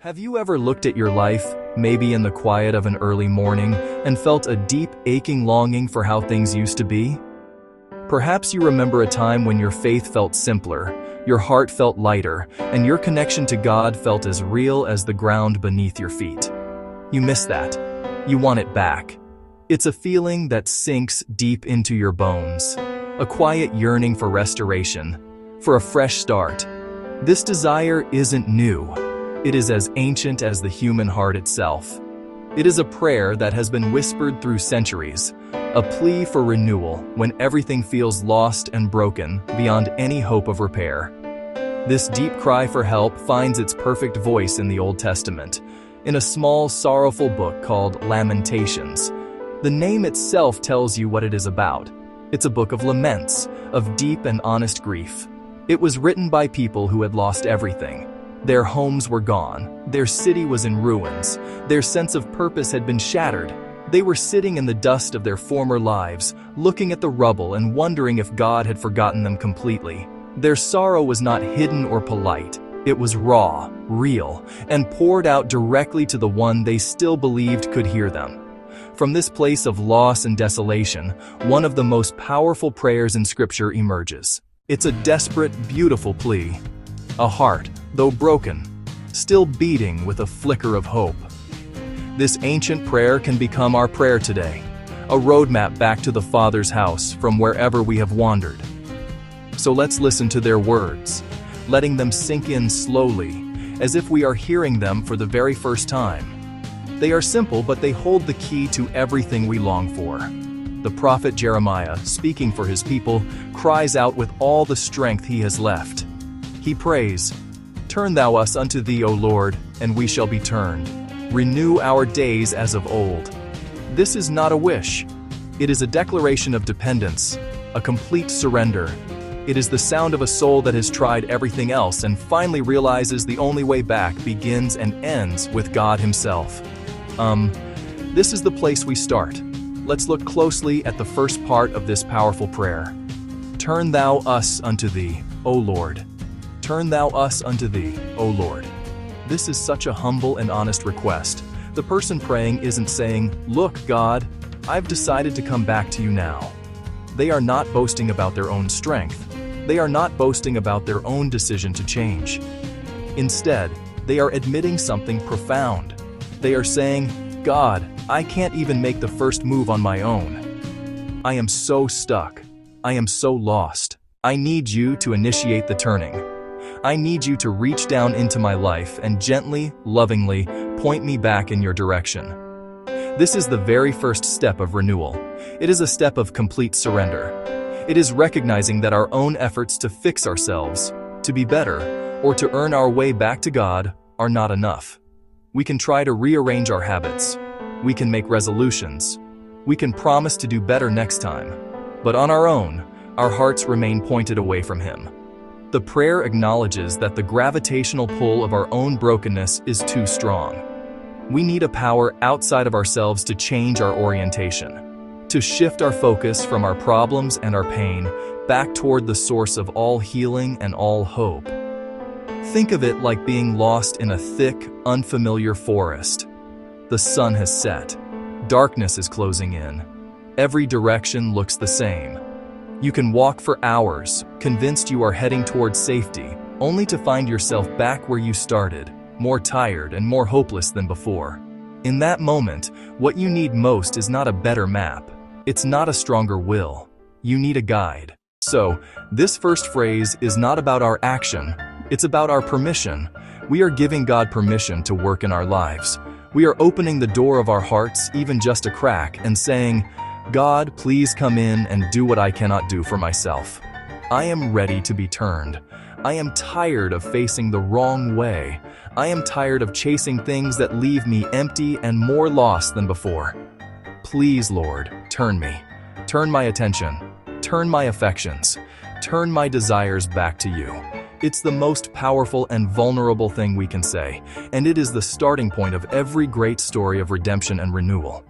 Have you ever looked at your life, maybe in the quiet of an early morning, and felt a deep, aching longing for how things used to be? Perhaps you remember a time when your faith felt simpler, your heart felt lighter, and your connection to God felt as real as the ground beneath your feet. You miss that. You want it back. It's a feeling that sinks deep into your bones, a quiet yearning for restoration, for a fresh start. This desire isn't new. It is as ancient as the human heart itself. It is a prayer that has been whispered through centuries, a plea for renewal when everything feels lost and broken beyond any hope of repair. This deep cry for help finds its perfect voice in the Old Testament, in a small, sorrowful book called Lamentations. The name itself tells you what it is about. It's a book of laments, of deep and honest grief. It was written by people who had lost everything. Their homes were gone, their city was in ruins, their sense of purpose had been shattered. They were sitting in the dust of their former lives, looking at the rubble and wondering if God had forgotten them completely. Their sorrow was not hidden or polite. It was raw, real, and poured out directly to the one they still believed could hear them. From this place of loss and desolation, one of the most powerful prayers in Scripture emerges. It's a desperate, beautiful plea. A heart, though broken, still beating with a flicker of hope. This ancient prayer can become our prayer today, a roadmap back to the Father's house from wherever we have wandered. So let's listen to their words, letting them sink in slowly, as if we are hearing them for the very first time. They are simple, but they hold the key to everything we long for. The prophet Jeremiah, speaking for his people, cries out with all the strength he has left. He prays, "Turn thou us unto thee, O Lord, and we shall be turned. Renew our days as of old." This is not a wish. It is a declaration of dependence, a complete surrender. It is the sound of a soul that has tried everything else and finally realizes the only way back begins and ends with God Himself. This is the place we start. Let's look closely at the first part of this powerful prayer. Turn thou us unto thee, O Lord. Turn thou us unto thee, O Lord. This is such a humble and honest request. The person praying isn't saying, "Look, God, I've decided to come back to you now." They are not boasting about their own strength. They are not boasting about their own decision to change. Instead, they are admitting something profound. They are saying, "God, I can't even make the first move on my own. I am so stuck. I am so lost. I need you to initiate the turning. I need you to reach down into my life and gently, lovingly point me back in your direction." This is the very first step of renewal. It is a step of complete surrender. It is recognizing that our own efforts to fix ourselves, to be better, or to earn our way back to God are not enough. We can try to rearrange our habits. We can make resolutions. We can promise to do better next time. But on our own, our hearts remain pointed away from Him. The prayer acknowledges that the gravitational pull of our own brokenness is too strong. We need a power outside of ourselves to change our orientation, to shift our focus from our problems and our pain back toward the source of all healing and all hope. Think of it like being lost in a thick, unfamiliar forest. The sun has set. Darkness is closing in. Every direction looks the same. You can walk for hours, convinced you are heading towards safety, only to find yourself back where you started, more tired and more hopeless than before. In that moment, what you need most is not a better map. It's not a stronger will. You need a guide. So, this first phrase is not about our action, it's about our permission. We are giving God permission to work in our lives. We are opening the door of our hearts, even just a crack, and saying, "God, please come in and do what I cannot do for myself. I am ready to be turned. I am tired of facing the wrong way. I am tired of chasing things that leave me empty and more lost than before. Please, Lord, turn me. Turn my attention. Turn my affections. Turn my desires back to you." It's the most powerful and vulnerable thing we can say, and it is the starting point of every great story of redemption and renewal.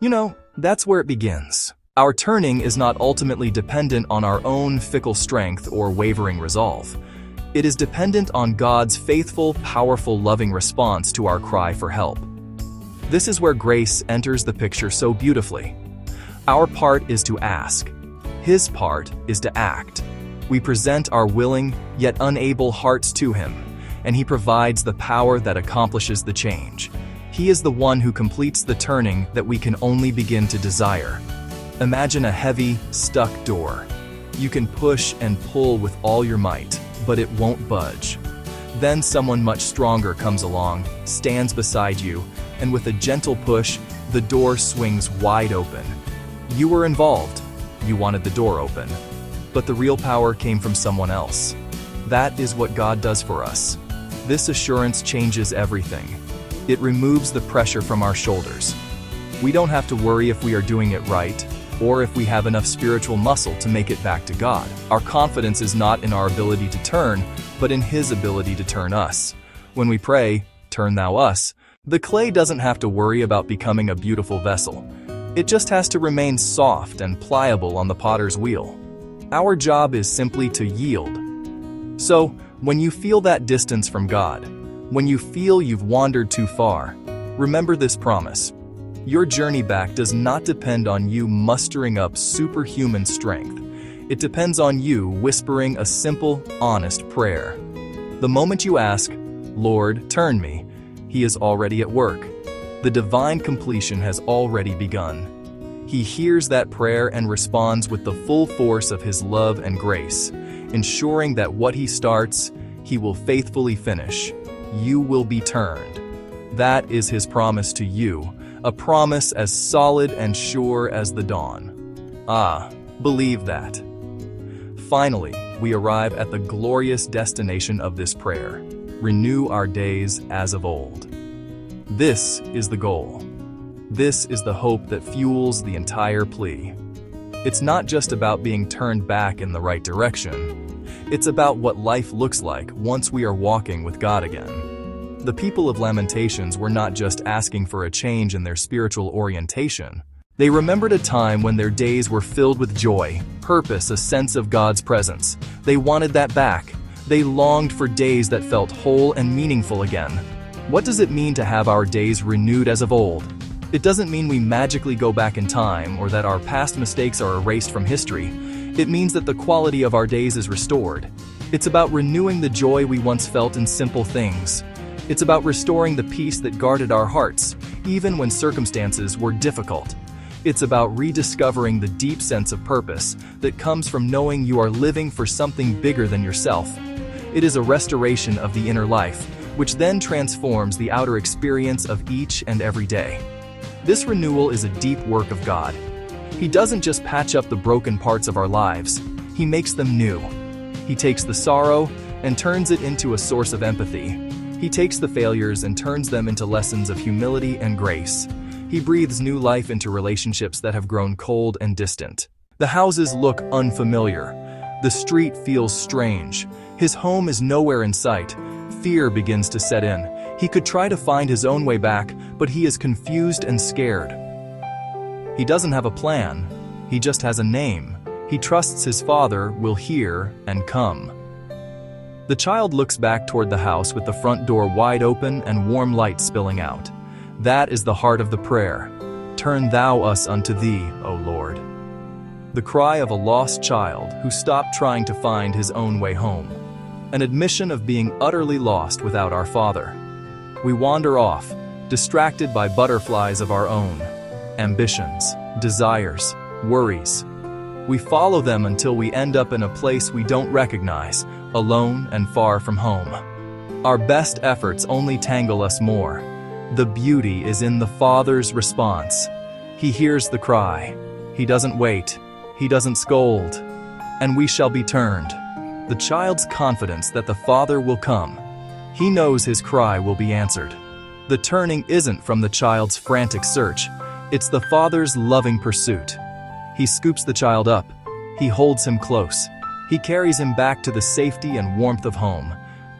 You know, that's where it begins. Our turning is not ultimately dependent on our own fickle strength or wavering resolve. It is dependent on God's faithful, powerful, loving response to our cry for help. This is where grace enters the picture so beautifully. Our part is to ask. His part is to act. We present our willing, yet unable hearts to Him, and He provides the power that accomplishes the change. He is the one who completes the turning that we can only begin to desire. Imagine a heavy, stuck door. You can push and pull with all your might, but it won't budge. Then someone much stronger comes along, stands beside you, and with a gentle push, the door swings wide open. You were involved. You wanted the door open. But the real power came from someone else. That is what God does for us. This assurance changes everything. It removes the pressure from our shoulders. We don't have to worry if we are doing it right, or if we have enough spiritual muscle to make it back to God. Our confidence is not in our ability to turn, but in His ability to turn us. When we pray, "Turn thou us," the clay doesn't have to worry about becoming a beautiful vessel. It just has to remain soft and pliable on the potter's wheel. Our job is simply to yield. So, when you feel that distance from God, when you feel you've wandered too far, remember this promise. Your journey back does not depend on you mustering up superhuman strength. It depends on you whispering a simple, honest prayer. The moment you ask, "Lord, turn me," He is already at work. The divine completion has already begun. He hears that prayer and responds with the full force of His love and grace, ensuring that what He starts, He will faithfully finish. You will be turned. That is His promise to you, a promise as solid and sure as the dawn. Believe that. Finally, we arrive at the glorious destination of this prayer: renew our days as of old. This is the goal. This is the hope that fuels the entire plea. It's not just about being turned back in the right direction. It's about what life looks like once we are walking with God again. The people of Lamentations were not just asking for a change in their spiritual orientation. They remembered a time when their days were filled with joy, purpose, a sense of God's presence. They wanted that back. They longed for days that felt whole and meaningful again. What does it mean to have our days renewed as of old? It doesn't mean we magically go back in time or that our past mistakes are erased from history. It means that the quality of our days is restored. It's about renewing the joy we once felt in simple things. It's about restoring the peace that guarded our hearts, even when circumstances were difficult. It's about rediscovering the deep sense of purpose that comes from knowing you are living for something bigger than yourself. It is a restoration of the inner life, which then transforms the outer experience of each and every day. This renewal is a deep work of God. He doesn't just patch up the broken parts of our lives, He makes them new. He takes the sorrow and turns it into a source of empathy. He takes the failures and turns them into lessons of humility and grace. He breathes new life into relationships that have grown cold and distant. The houses look unfamiliar. The street feels strange. His home is nowhere in sight. Fear begins to set in. He could try to find his own way back, but he is confused and scared. He doesn't have a plan. He just has a name. He trusts his Father will hear and come. The child looks back toward the house with the front door wide open and warm light spilling out. That is the heart of the prayer. Turn thou us unto thee, O Lord. The cry of a lost child who stopped trying to find his own way home. An admission of being utterly lost without our Father. We wander off, distracted by butterflies of our own, ambitions, desires, worries. We follow them until we end up in a place we don't recognize, alone and far from home. Our best efforts only tangle us more. The beauty is in the Father's response. He hears the cry. He doesn't wait. He doesn't scold. And we shall be turned. The child's confidence that the Father will come. He knows his cry will be answered. The turning isn't from the child's frantic search. It's the Father's loving pursuit. He scoops the child up. He holds him close. He carries him back to the safety and warmth of home.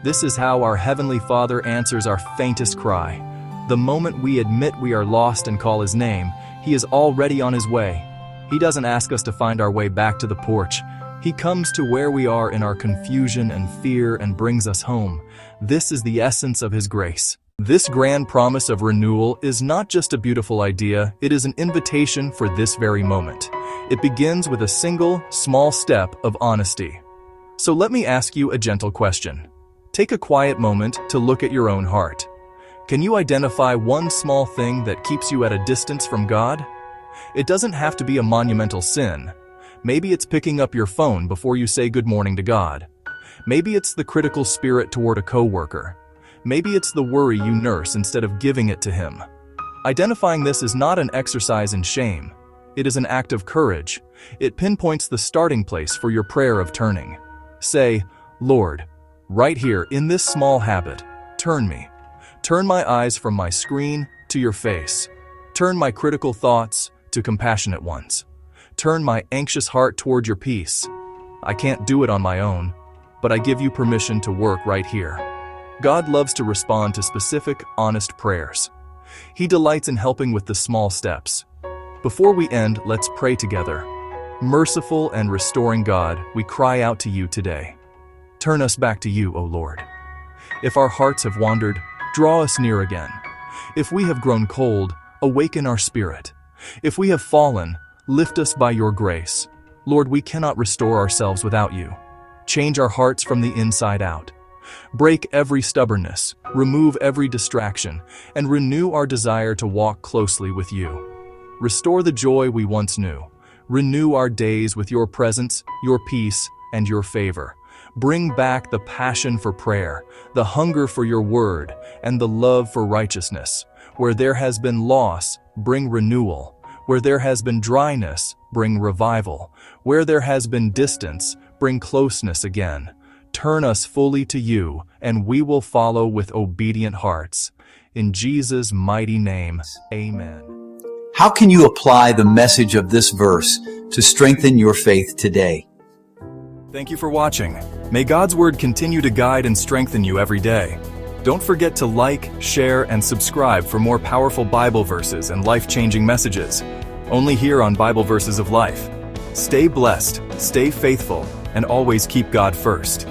This is how our Heavenly Father answers our faintest cry. The moment we admit we are lost and call His name, He is already on His way. He doesn't ask us to find our way back to the porch. He comes to where we are in our confusion and fear and brings us home. This is the essence of His grace. This grand promise of renewal is not just a beautiful idea, it is an invitation for this very moment. It begins with a single, small step of honesty. So let me ask you a gentle question. Take a quiet moment to look at your own heart. Can you identify one small thing that keeps you at a distance from God? It doesn't have to be a monumental sin. Maybe it's picking up your phone before you say good morning to God. Maybe it's the critical spirit toward a coworker. Maybe it's the worry you nurse instead of giving it to Him. Identifying this is not an exercise in shame. It is an act of courage. It pinpoints the starting place for your prayer of turning. Say, Lord, right here in this small habit, turn me. Turn my eyes from my screen to your face. Turn my critical thoughts to compassionate ones. Turn my anxious heart toward your peace. I can't do it on my own, but I give you permission to work right here. God loves to respond to specific, honest prayers. He delights in helping with the small steps. Before we end, let's pray together. Merciful and restoring God, we cry out to you today. Turn us back to you, O Lord. If our hearts have wandered, draw us near again. If we have grown cold, awaken our spirit. If we have fallen, lift us by your grace. Lord, we cannot restore ourselves without you. Change our hearts from the inside out. Break every stubbornness, remove every distraction, and renew our desire to walk closely with you. Restore the joy we once knew. Renew our days with your presence, your peace, and your favor. Bring back the passion for prayer, the hunger for your word, and the love for righteousness. Where there has been loss, bring renewal. Where there has been dryness, bring revival. Where there has been distance, bring closeness again. Turn us fully to you, and we will follow with obedient hearts. In Jesus' mighty name, amen. How can you apply the message of this verse to strengthen your faith today? Thank you for watching. May God's Word continue to guide and strengthen you every day. Don't forget to like, share, and subscribe for more powerful Bible verses and life-changing messages. Only here on Bible Verses of Life. Stay blessed, stay faithful, and always keep God first.